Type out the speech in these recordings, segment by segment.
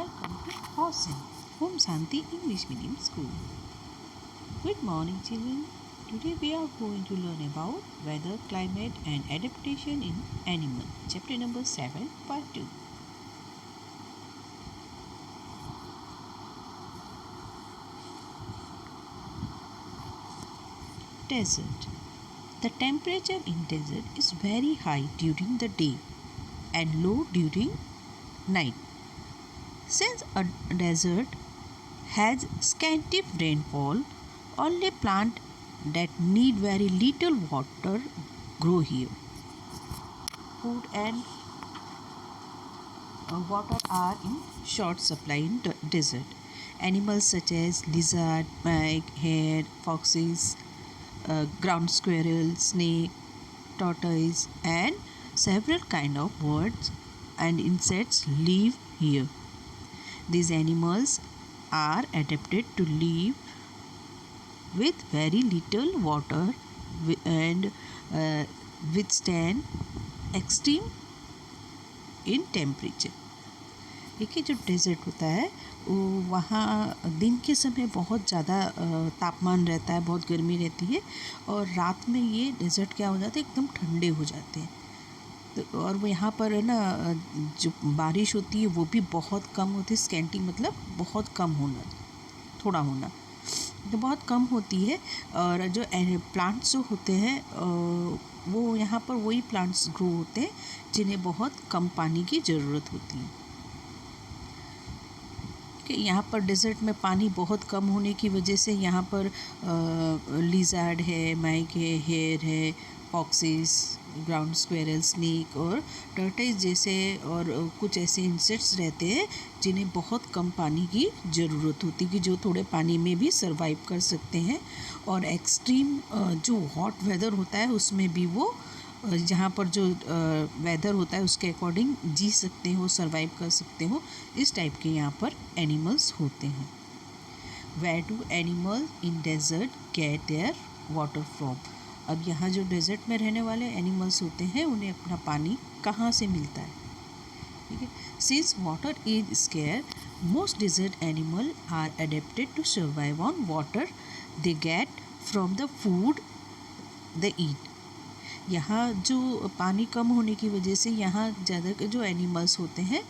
welcome to Hosen, Home Shanti English Medium School. Good morning, children. Today we are going to learn about weather, climate, and adaptation in animal. Chapter number 7, part 2. Desert. The temperature in desert is very high during the day and low during night. Since a desert has scanty rainfall, only plants that need very little water grow here. Food and water are in short supply in the desert. Animals such as lizard, mink, hare, foxes, ground squirrel, snake, tortoise, and several kind of birds and insects live here. These animals are adapted to live with very little water and withstand extreme in temperature. देखिए, जो dessert होता है वो वहाँ दिन के समय बहुत ज़्यादा तापमान रहता है, बहुत गर्मी रहती है, और रात में ये डेज़र्ट क्या हो जाते हैं, एकदम ठंडे हो जाते हैं. तो और वो यहाँ पर है ना, जो बारिश होती है वो भी बहुत कम होती है. स्कैंटी मतलब बहुत कम होना, थोड़ा होना, तो बहुत कम होती है. और जो प्लांट्स जो होते हैं वो यहाँ पर वही प्लांट्स ग्रो होते हैं जिन्हें बहुत कम पानी की ज़रूरत होती है. कि यहाँ पर डेज़र्ट में पानी बहुत कम होने की वजह से यहाँ पर लिज़ार्ड है, माइक है, हेयर है, फॉक्सेस, ग्राउंड स्क्वेरल, स्नेक और टर्टल्स जैसे और कुछ ऐसे इंसेक्ट्स रहते हैं जिन्हें बहुत कम पानी की ज़रूरत होती है, कि जो थोड़े पानी में भी सर्वाइव कर सकते हैं. और एक्सट्रीम जो हॉट वेदर होता है उसमें भी वो जहाँ पर जो वेदर होता है उसके अकॉर्डिंग जी सकते हो, सर्वाइव कर सकते हो. इस टाइप के यहाँ पर एनिमल्स होते हैं. Where do animal in desert get their water from. अब यहाँ जो डेजर्ट में रहने वाले एनिमल्स होते हैं उन्हें अपना पानी कहाँ से मिलता है. ठीक है. Since water is scarce, most desert animal are adapted to survive on water they get from the food they eat. यहाँ जो पानी कम होने की वजह से यहाँ ज़्यादा जो एनिमल्स होते हैं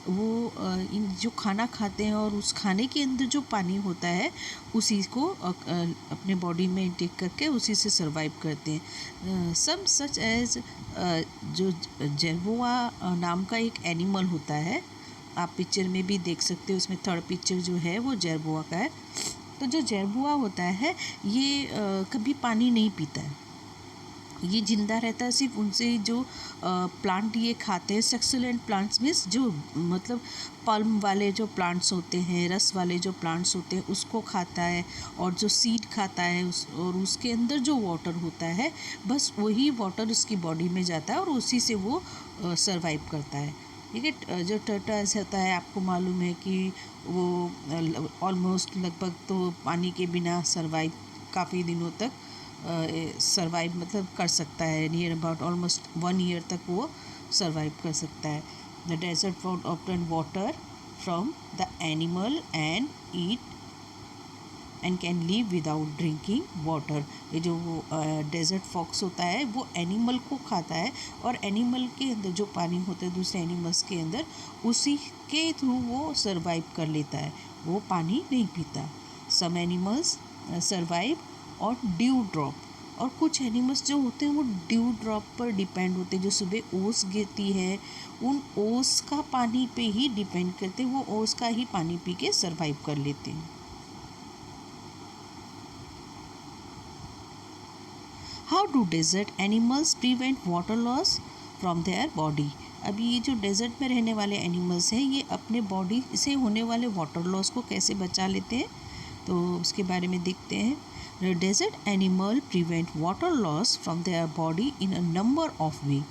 वो इन जो खाना खाते हैं और उस खाने के अंदर जो पानी होता है उसी को अपने बॉडी में इंटेक करके उसी से सर्वाइव करते हैं. सम सच एज जो जेरबोआ नाम का एक एनिमल होता है, आप पिक्चर में भी देख सकते हो, उसमें थर्ड पिक्चर जो है वो जेरबोआ का है. तो जो जेरबोआ होता है ये कभी पानी नहीं पीता है, ये जिंदा रहता है सिर्फ उनसे जो प्लांट ये खाते हैं. सक्सुलेंट प्लांट्स मीन्स जो मतलब पल्म वाले जो प्लांट्स होते हैं, रस वाले जो प्लांट्स होते हैं उसको खाता है, और जो सीड खाता है और उसके अंदर जो वाटर होता है बस वही वाटर उसकी बॉडी में जाता है और उसी से वो सर्वाइव करता है. ठीक है. जो टर्टल्स होता है आपको मालूम है कि वो ऑलमोस्ट लगभग तो पानी के बिना सर्वाइव काफ़ी दिनों तक सर्वाइव मतलब कर सकता है. नियर अबाउट ऑलमोस्ट 1 ईयर तक वो सर्वाइव कर सकता है. The desert found obtain water from the animal and eat and can live without drinking water. ये जो डेजर्ट फॉक्स होता है वो एनिमल को खाता है और एनिमल के अंदर जो पानी होता है दूसरे एनिमल्स के अंदर उसी के थ्रू वो सर्वाइव कर लेता है, वो पानी नहीं पीता. सम एनिमल्स सर्वाइव और ड्यू ड्रॉप, और कुछ एनिमल्स जो होते हैं वो ड्यू ड्रॉप पर डिपेंड होते हैं. जो सुबह ओस गिरती है उन ओस का पानी पे ही डिपेंड करते हैं, वो ओस का ही पानी पी के सर्वाइव कर लेते हैं. How do desert animals prevent water loss from their body. अभी ये जो डेजर्ट में रहने वाले एनिमल्स हैं ये अपने बॉडी से होने वाले वाटर लॉस को कैसे बचा लेते हैं, तो उसके बारे में देखते हैं. The desert animal prevent water loss from their body in a number of ways.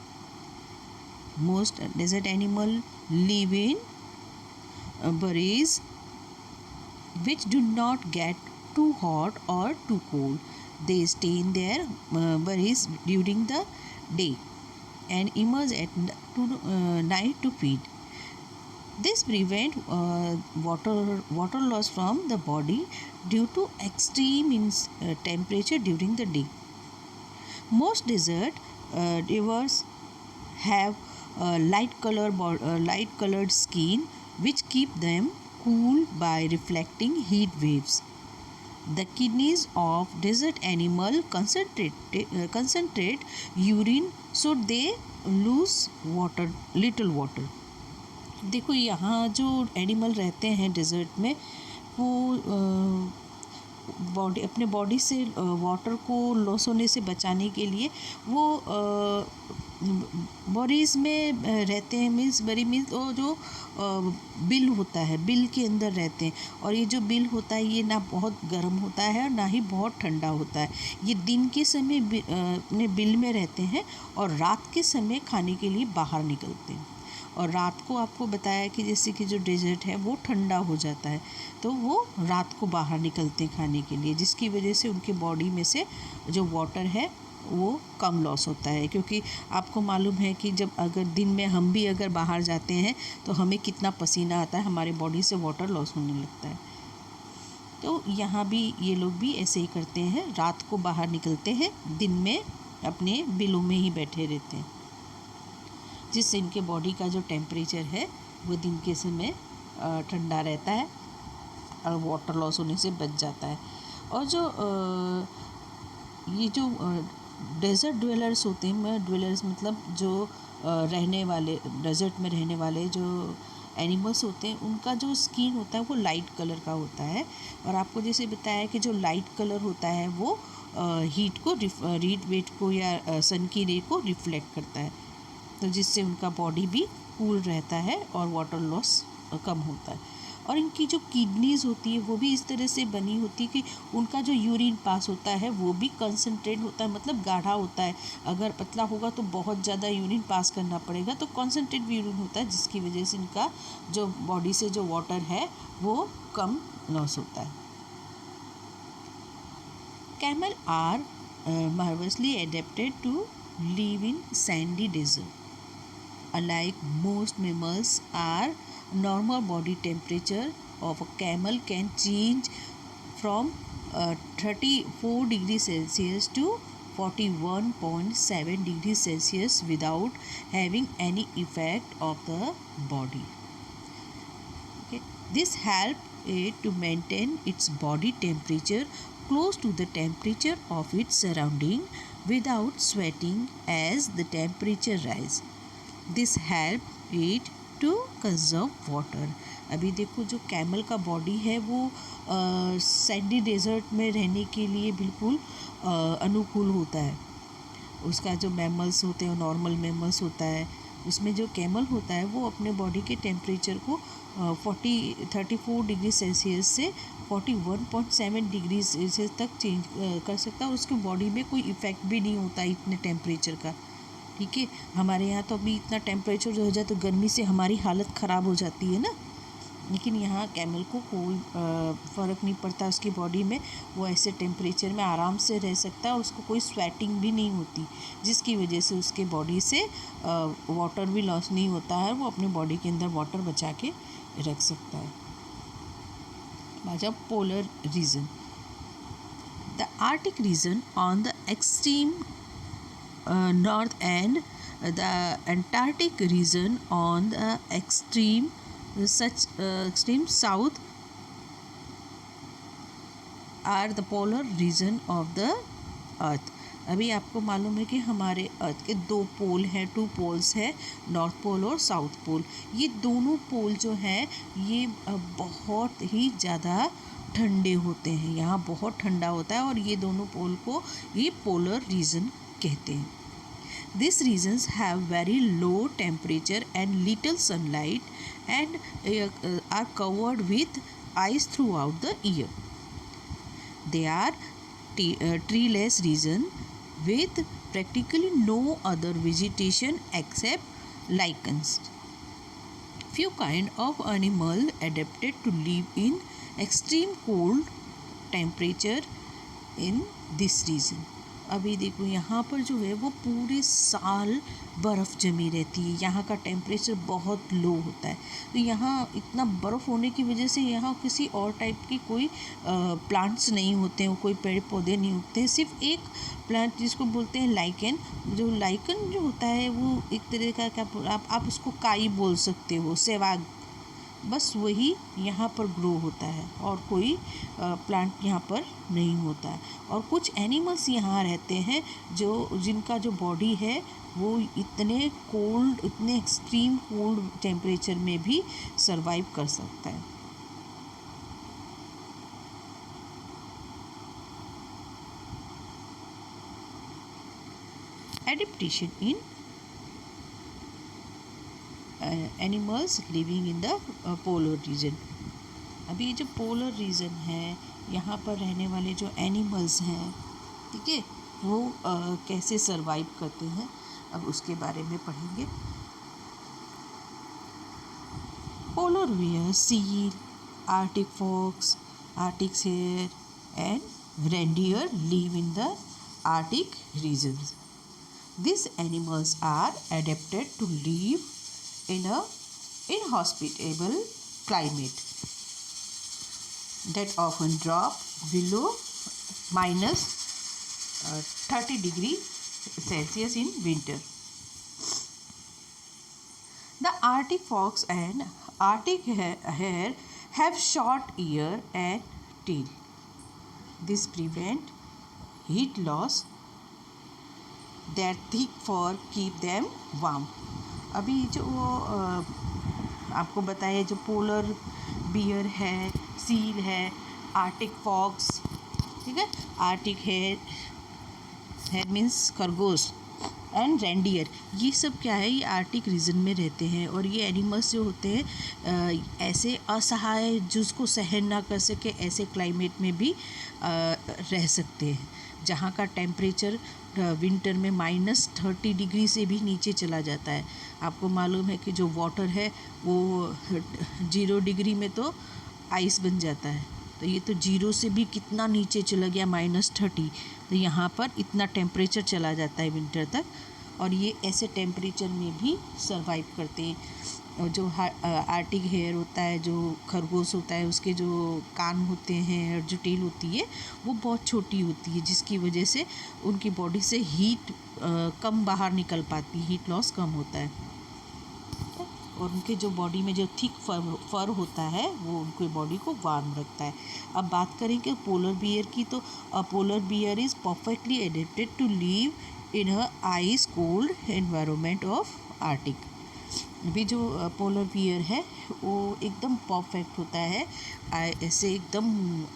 Most desert animal live in burrows which do not get too hot or too cold. They stay in their burrows during the day and emerge at night to feed. This prevent water loss from the body due to extreme temperature during the day. Most desert rivers have light colored skin which keep them cool by reflecting heat waves. The kidneys of desert animal concentrate urine so they lose little water. देखो यहाँ जो animal रहते हैं desert में वो body अपने body से water को लॉस होने से बचाने के लिए वो बॉडीज़ में रहते हैं मीन्स वो जो बिल होता है बिल के अंदर रहते हैं और ये जो बिल होता है ये ना बहुत गर्म होता है और ना ही बहुत ठंडा होता है। ये दिन के समय अपने बिल में रहते हैं और रात के समय खाने के लिए बाहर निकलते हैं। और रात को आपको बताया कि जैसे कि जो डेजर्ट है वो ठंडा हो जाता है तो वो रात को बाहर निकलते हैं खाने के लिए, जिसकी वजह से उनके बॉडी में से जो वाटर है वो कम लॉस होता है। क्योंकि आपको मालूम है कि जब अगर दिन में हम भी अगर बाहर जाते हैं तो हमें कितना पसीना आता है, हमारे बॉडी से वाटर लॉस होने लगता है। तो यहाँ भी ये लोग भी ऐसे ही करते हैं, रात को बाहर निकलते हैं, दिन में अपने बिलों में ही बैठे रहते हैं, जिससे इनके बॉडी का जो टेम्परेचर है वो दिन के समय ठंडा रहता है और वाटर लॉस होने से बच जाता है। और जो ये जो डेज़र्ट ड्वेलर्स होते हैं, ड्वेलर्स मतलब जो रहने वाले डेज़र्ट में रहने वाले जो एनिमल्स होते हैं उनका जो स्किन होता है वो लाइट कलर का होता है। और आपको जैसे बताया कि जो लाइट कलर होता है वो हीट वेट को या सन की रे को रिफ्लेक्ट करता है, तो जिससे उनका बॉडी भी कूल रहता है और वाटर लॉस कम होता है। और इनकी जो किडनीज़ होती है वो भी इस तरह से बनी होती है कि उनका जो यूरिन पास होता है वो भी कंसनट्रेट होता है, मतलब गाढ़ा होता है। अगर पतला होगा तो बहुत ज़्यादा यूरिन पास करना पड़ेगा, तो कंसनट्रेट यूरिन होता है, जिसकी वजह से इनका जो बॉडी से जो वाटर है वो कम लॉस होता है। Camel are marvelously adapted to live in sandy desert. Unlike most mammals, our normal body temperature of a camel can change from 34 degrees Celsius to 41.7 degrees Celsius without having any effect of the body. Okay. This helps it to maintain its body temperature close to the temperature of its surrounding without sweating as the temperature rises. This help it to conserve water. अभी देखो जो camel का body है वो Sandy desert में रहने के लिए बिल्कुल अनुकूल होता है। उसका जो मैमल्स होते हैं, नॉर्मल मैमल्स होता है, उसमें जो कैमल होता है वो अपने बॉडी के टेम्परेचर को 34 डिग्री सेल्सियस से 41.7 डिग्री सेल्सियस तक चेंज कर सकता है और उसकी बॉडी में कोई इफ़ेक्ट भी नहीं होता इतने टेम्परेचर का। ठीक है, हमारे यहाँ तो अभी इतना टेम्परेचर जो हो जाए तो गर्मी से हमारी हालत ख़राब हो जाती है ना, लेकिन यहाँ कैमल को कोई फ़र्क नहीं पड़ता उसकी बॉडी में, वो ऐसे टेम्परेचर में आराम से रह सकता है और उसको कोई स्वेटिंग भी नहीं होती, जिसकी वजह से उसके बॉडी से वाटर भी लॉस नहीं होता है, वो अपने बॉडी के अंदर वाटर बचा के रख सकता है। बाजा polar region, the arctic region on the extreme north and the Antarctic region on the extreme south are the polar region of the earth. अभी आपको मालूम है कि हमारे अर्थ के दो पोल हैं, 2 पोल्स हैं, नॉर्थ पोल और साउथ पोल। ये दोनों पोल जो हैं ये बहुत ही ज़्यादा ठंडे होते हैं, यहाँ बहुत ठंडा होता है और ये दोनों पोल को ये पोलर रीजन कहते हैं। These regions have very low temperature and little sunlight and are covered with ice throughout the year. They are treeless region with practically no other vegetation except lichens. Few kind of animal adapted to live in extreme cold temperature in this region. अभी देखो यहाँ पर जो है वो पूरे साल बर्फ़ जमी रहती है, यहाँ का टेम्परेचर बहुत लो होता है। तो यहाँ इतना बर्फ़ होने की वजह से यहाँ किसी और टाइप की कोई प्लांट्स नहीं होते हैं, कोई पेड़ पौधे नहीं उगते हैं। सिर्फ एक प्लांट जिसको बोलते हैं लाइकेन, जो लाइकन जो होता है वो एक तरह का क्या आप उसको काई बोल सकते हो, सेवाग, बस वही यहाँ पर ग्रो होता है और कोई प्लांट यहाँ पर नहीं होता है। और कुछ एनिमल्स यहाँ रहते हैं जिनका जो बॉडी है वो इतने कोल्ड, इतने एक्सट्रीम कोल्ड टेम्परेचर में भी सरवाइव कर सकता है। Adaptation in animals living in the polar region. अभी ये जो पोलर रीजन है यहाँ पर रहने वाले जो एनिमल्स हैं, ठीक है, वो कैसे सरवाइव करते हैं अब उसके बारे में पढ़ेंगे। Polar bear, seal, arctic fox, arctic hare and reindeer live in the arctic regions. These animals are adapted to live in a inhospitable climate that often drop below minus 30 degrees Celsius in winter. The Arctic fox and Arctic hare have short ear and tail. This prevent heat loss. Their thick fur keep them warm. अभी जो आपको बताया, जो polar bear है, seal है, Arctic fox, ठीक है, Arctic here means खरगोश, एंड रेंडियर, ये सब क्या है, ये आर्टिक रीजन में रहते हैं। और ये एनिमल्स जो होते हैं ऐसे असहाय, जिसको सहन ना कर सके ऐसे क्लाइमेट में भी रह सकते हैं, जहाँ का टेम्परेचर विंटर में -30 डिग्री से भी नीचे चला जाता है। आपको मालूम है कि जो वाटर है वो 0 डिग्री में तो आइस बन जाता है, तो ये तो 0 से भी कितना नीचे चला गया, -30। तो यहाँ पर इतना टेम्परेचर चला जाता है विंटर तक, और ये ऐसे टेम्परेचर में भी सर्वाइव करते हैं। और जो आर्टिक हेयर होता है, जो खरगोश होता है, उसके जो कान होते हैं और जो टेल होती है वो बहुत छोटी होती है, जिसकी वजह से उनकी बॉडी से हीट कम बाहर निकल पाती है, हीट लॉस कम होता है। और उनके जो बॉडी में जो थिक फर होता है वो उनकी बॉडी को वार्म रखता है। अब बात करें कि पोलर बियर की, तो polar bear is perfectly adapted to live in a ice cold environment of arctic. अभी जो पोलर बियर है वो एकदम परफेक्ट होता है ऐसे एकदम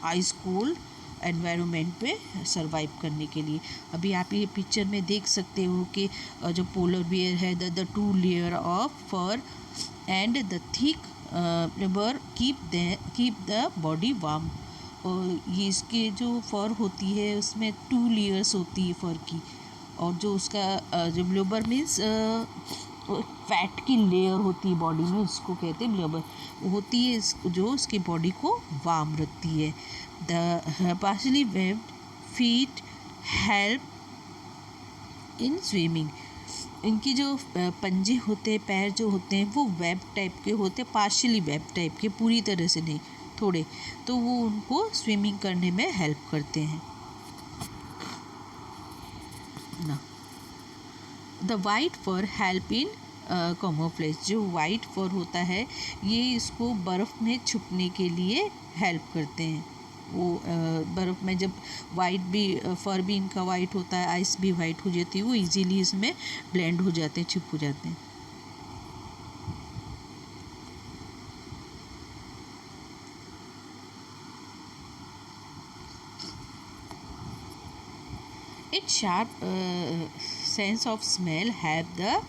आइस कोल्ड एनवायरनमेंट पे सरवाइव करने के लिए। अभी आप ये पिक्चर में देख सकते हो कि जो पोलर बियर है, the 2 layer of fur and the thick rubber keep the body warm. और ये इसके जो फर होती है उसमें 2 लेयर्स होती है फर की, और जो उसका जो ब्लबर मीन्स फैट की लेयर होती है बॉडी में, उसको कहते हैं ब्लबर, वो होती है जो उसकी बॉडी को वार्म रखती है। The partially webbed feet help in swimming. इनकी जो पंजे होते हैं, पैर जो होते हैं वो वेब टाइप के होते हैं, पार्शली वेब टाइप के, पूरी तरह से नहीं, थोड़े, तो वो उनको स्विमिंग करने में हेल्प करते हैं ना। The white for help in camouflage. जो वाइट फर होता है ये इसको बर्फ़ में छुपने के लिए हेल्प करते हैं। वो बर्फ़ में जब वाइट भी फर भी इनका वाइट होता है, आइस भी वाइट हो जाती है, वो इजीली इसमें ब्लेंड हो जाते हैं, छुप हो जाते हैं। Its sharp sense of smell have the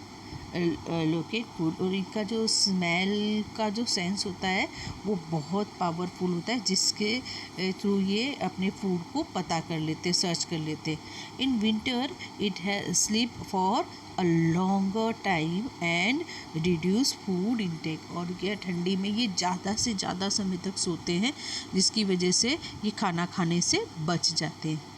locate food. और इनका जो स्मेल का जो सेंस होता है वो बहुत पावरफुल होता है, जिसके थ्रू ये अपने फूड को पता कर लेते, सर्च कर लेते। इन विंटर इट है sleep for a longer time and reduce food intake. और क्या ठंडी में ये ज़्यादा से ज़्यादा समय तक सोते हैं, जिसकी वजह से ये खाना खाने से बच जाते हैं।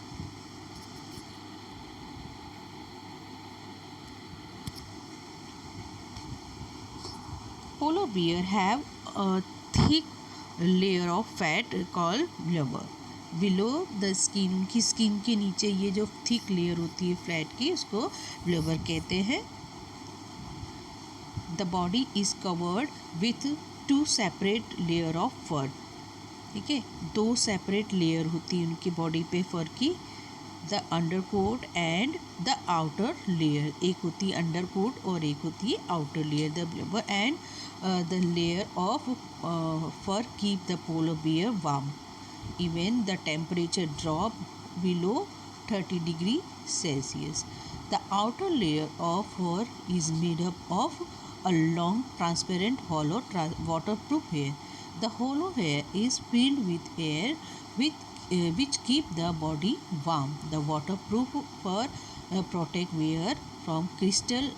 bear have a thick layer of fat called blubber. Below the skin, उनकी स्किन के नीचे ये जो थिक लेयर होती है फ्लैट की, उसको ब्लबर कहते हैं. The body is covered with 2 separate layer of fur. ठीक है, 2 सेपरेट लेयर होती है उनकी बॉडी पे फर की. The under coat and the outer layer, एक होती है अंडर कोट और एक होती है outer layer. The blubber and the layer of fur keep the polar bear warm even the temperature drop below 30 degree Celsius. The outer layer of fur is made up of a long transparent hollow waterproof hair. The hollow hair is filled with air which keep the body warm. The waterproof fur protect wearer from crystal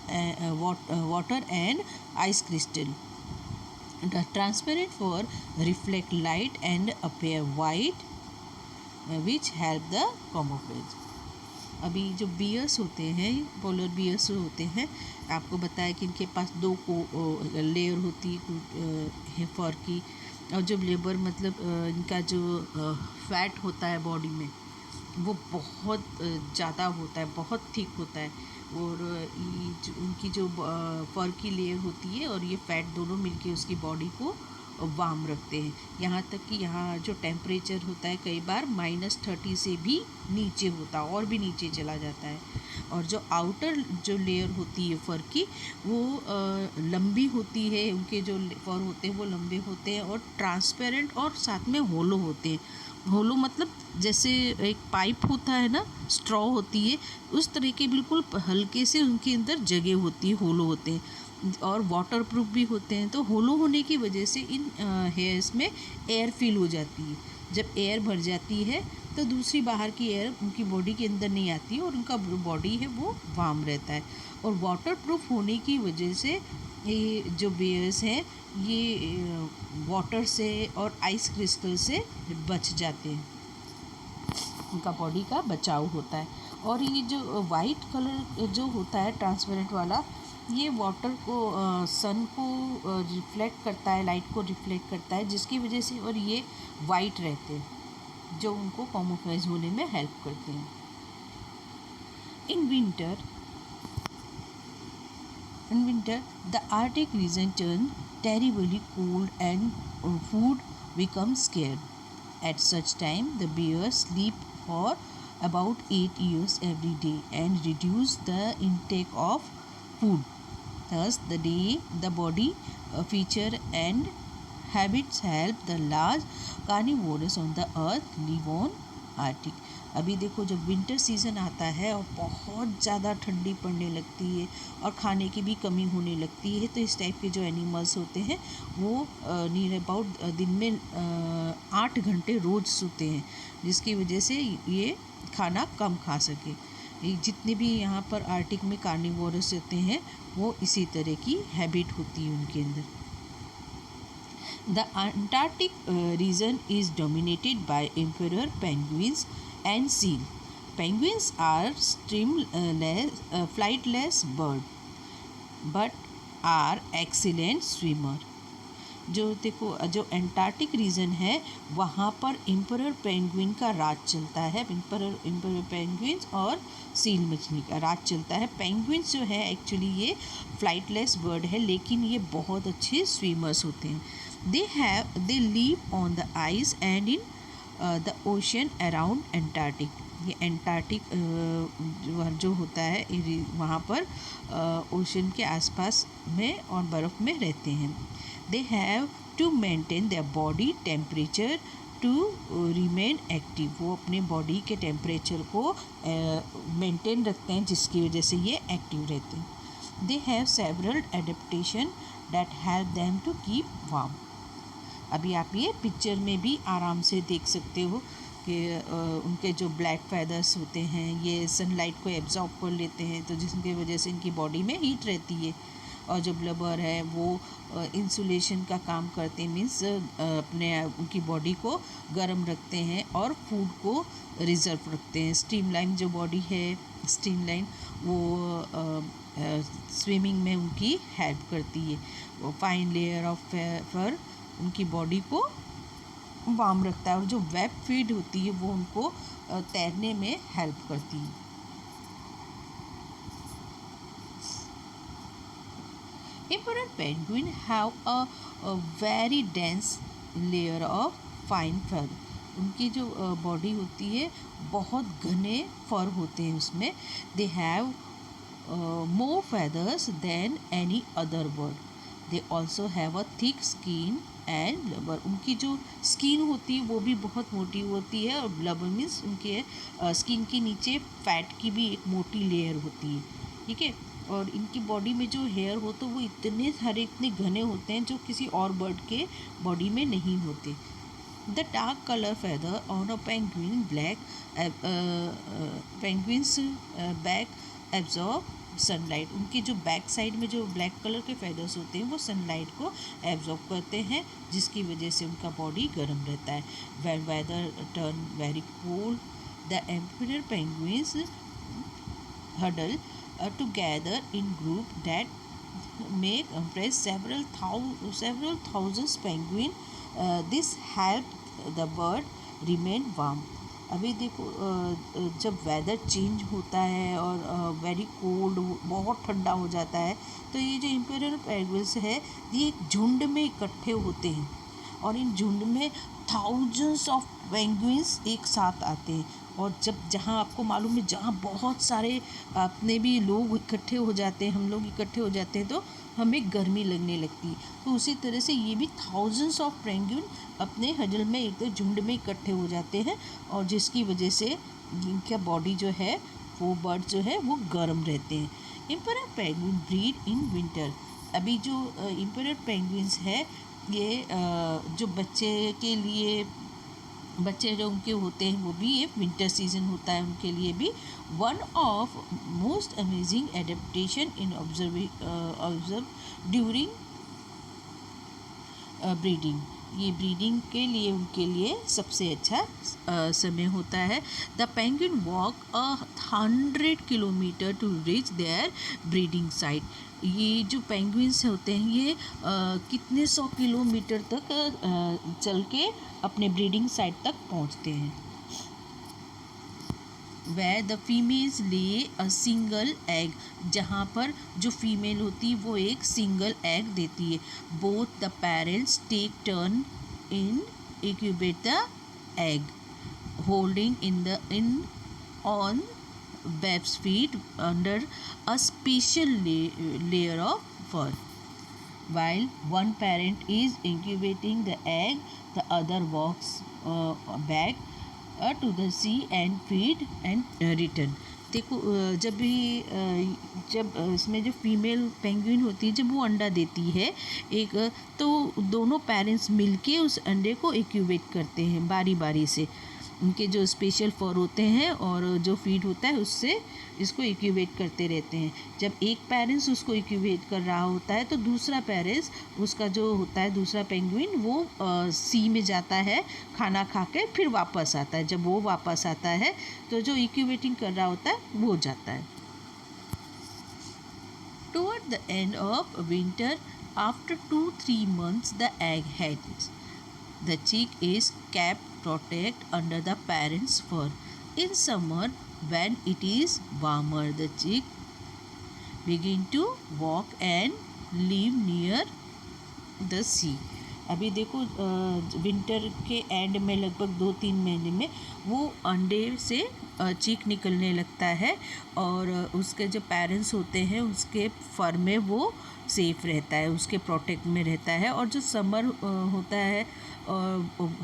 water and ice crystal. The transparent fur reflect light and appear white, which help the camouflage. अभी जो bears होते हैं, polar bears होते हैं, आपको बताया कि इनके पास 2 लेयर होती है फर की. और जो ब्लबर मतलब इनका जो फैट होता है बॉडी में, वो बहुत ज़्यादा होता है, बहुत थिक होता है. और उनकी जो फर की लेयर होती है और ये फैट दोनों मिलके उसकी बॉडी को वार्म रखते हैं. यहाँ तक कि यहाँ जो टेम्परेचर होता है कई बार -30 से भी नीचे होता है, और भी नीचे चला जाता है. और जो आउटर जो लेयर होती है फर की, वो लंबी होती है. उनके जो फर होते हैं वो लंबे होते हैं और ट्रांसपेरेंट और साथ में होलो होते हैं. होलो मतलब जैसे एक पाइप होता है ना, स्ट्रॉ होती है, उस तरह के बिल्कुल हल्के से उनके अंदर जगह होती है, होलो होते हैं. और वाटर प्रूफ भी होते हैं. तो होलो होने की वजह से इन हेयर्स में एयर फिल हो जाती है. जब एयर भर जाती है तो दूसरी बाहर की एयर उनकी बॉडी के अंदर नहीं आती और उनका बॉडी है वो वार्म रहता है. और वाटर प्रूफ होने की वजह से ये जो बेयर्स हैं ये वाटर से और आइस क्रिस्टल से बच जाते हैं. उनका बॉडी का बचाव होता है. और ये जो वाइट कलर जो होता है ट्रांसपेरेंट वाला, ये वाटर को सन को रिफ्लेक्ट करता है, लाइट को रिफ्लेक्ट करता है, जिसकी वजह से और ये वाइट रहते हैं, जो उनको कैमोफ्लेज होने में हेल्प करते हैं. इन winter the Arctic region turn terribly cold and food becomes scarce. At such time the bears sleep for about 8 years every day and reduce the intake of food. Thus the body feature and habits help the large carnivores on the earth live on Arctic. अभी देखो जब winter season आता है और बहुत ज़्यादा ठंडी पड़ने लगती है और खाने की भी कमी होने लगती है, तो इस टाइप के जो एनिमल्स होते हैं वो नियर अबाउट दिन में 8 घंटे रोज़ सोते हैं, जिसकी वजह से ये खाना कम खा सके. जितने भी यहाँ पर आर्टिक में कार्निवोरस होते हैं वो इसी तरह की हैबिट होती है उनके अंदर. The Antarctic region is dominated by emperor penguins and seal. Penguins are flightless bird, but are excellent swimmer. जो देखो जो एंटार्क्टिक रीजन है वहाँ पर एम्परर पेंगुइन का राज चलता है. एम्परर पेंगुइन्स और सील मछली का राज चलता है. पेंगुइन्स जो है एक्चुअली ये फ्लाइटलेस बर्ड है, लेकिन ये बहुत अच्छे स्विमर्स होते हैं. they live on the ice and in the ocean around Antarctic. ये एंटार्क्टिक जो होता है वहाँ पर ओशन के आसपास में और बर्फ़ में रहते हैं. They have to maintain their body temperature to remain active. वो अपने बॉडी के टेम्परेचर को मेंटेन रखते हैं, जिसकी वजह से ये एक्टिव रहते हैं. They have several adaptation that help them to keep warm. अभी आप ये पिक्चर में भी आराम से देख सकते हो कि उनके जो ब्लैक फैदर्स होते हैं ये सनलाइट को एब्जॉर्ब कर लेते हैं, तो जिसकी वजह से इनकी बॉडी में हीट रहती है. और जो ब्लबर है वो इंसुलेशन का काम करते हैं, मीन्स अपने उनकी बॉडी को गर्म रखते हैं और फूड को रिज़र्व रखते हैं. स्ट्रीमलाइन जो बॉडी है, स्ट्रीमलाइन वो स्विमिंग में उनकी हेल्प करती है. फाइन लेयर ऑफ फर उनकी बॉडी को वार्म रखता है, और जो वेब फीड होती है वो उनको तैरने में हेल्प करती है। Emperor penguin have a very dense layer of fine fur. उनकी जो बॉडी होती है बहुत घने फर होते हैं उसमें। They have more feathers than any other bird. They also have a thick skin and blubber. उनकी जो स्किन होती है वो भी बहुत मोटी होती है, और ब्लबर मीन्स उनके स्किन के नीचे फैट की भी एक मोटी लेयर होती है, ठीक है। और इनकी बॉडी में जो हेयर हो तो वो इतने सारे इतने घने होते हैं जो किसी और बर्ड के बॉडी में नहीं होते। The dark color feather on a penguin black penguin's back absorb sunlight. उनकी जो बैक साइड में जो ब्लैक कलर के फेदर्स होते हैं वो सनलाइट को एब्जॉर्ब करते हैं, जिसकी वजह से उनका बॉडी गर्म रहता है। When weather turn very cold the emperor penguins huddle together in group that may compress several thousands penguin. This helped the bird remain warm. अभी देखो जब वेदर चेंज होता है और वेरी कोल्ड बहुत ठंडा हो जाता है, तो ये जो इम्पेरियल पेंगुइन्स है ये एक झुंड में इकट्ठे होते हैं, और इन झुंड में थाउजेंड्स ऑफ पेंगुइन्स एक साथ आते हैं। और जब जहाँ आपको मालूम है जहाँ बहुत सारे अपने भी लोग इकट्ठे हो जाते हैं, हम लोग इकट्ठे हो जाते हैं, तो हमें गर्मी लगने लगती है। तो उसी तरह से ये भी थाउजेंड्स ऑफ पेंगुइन अपने हजल में एक झुंड में इकट्ठे हो जाते हैं, और जिसकी वजह से इनका बॉडी जो है वो बर्ड जो है वो गर्म रहते हैं। Imperial penguin breed in winter. अभी जो इम्पेरियल पेंगुइन्स है ये जो बच्चे जो उनके होते हैं वो भी ये विंटर सीजन होता है उनके लिए भी। One of most amazing adaptation in observe during breeding. ये ब्रीडिंग के लिए उनके लिए सबसे अच्छा समय होता है। The penguin walk 100 kilometre to reach their breeding site. ये जो पेंगुइन्स होते हैं ये कितने 100 किलोमीटर तक चल के अपने ब्रीडिंग साइट तक पहुंचते हैं। where the females lay a single egg, जहाँ पर जो फीमेल होती है वो एक सिंगल एग देती है। both the parents take turn in incubate the egg, holding in on bab's feet under a special layer of fur. While one parent is incubating the egg, the other walks back to the sea and feed and return. देखो जब इसमें जो female penguin होती है जब वो अंडा देती है एक, तो दोनों पेरेंट्स मिलके उस अंडे को इंक्यूबेट करते हैं बारी बारी से। उनके जो स्पेशल फर होते हैं और जो फीड होता है उससे इसको इंक्यूबेट करते रहते हैं। जब एक पेरेंट्स उसको इंक्यूबेट कर रहा होता है तो दूसरा पेरेंट्स उसका जो होता है दूसरा पेंगुइन वो सी में जाता है खाना खा के, फिर वापस आता है। जब वो वापस आता है तो जो इंक्यूबेटिंग कर रहा होता है वो जाता है। Toward the end of winter after 2-3 months the egg hatches. The chick is kept protect under the parent's fur. In summer, when it is warmer, the chick begin to walk and live near the sea. अभी देखो winter के and में लगभग 2-3 महीने में वो अंडे से चीक निकलने लगता है, और उसके जो पेरेंट्स होते हैं उसके फर में वो सेफ रहता है, उसके प्रोटेक्ट में रहता है। और जो समर होता है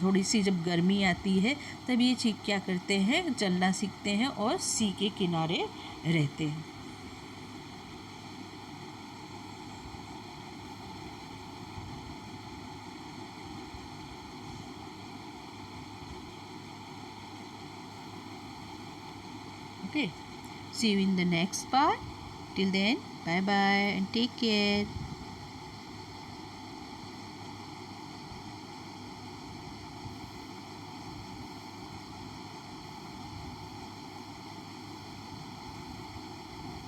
थोड़ी सी जब गर्मी आती है तब ये चीक क्या करते हैं, चलना सीखते हैं और सी के किनारे रहते हैं। Okay, see you in the next part. Till then, bye bye and take care.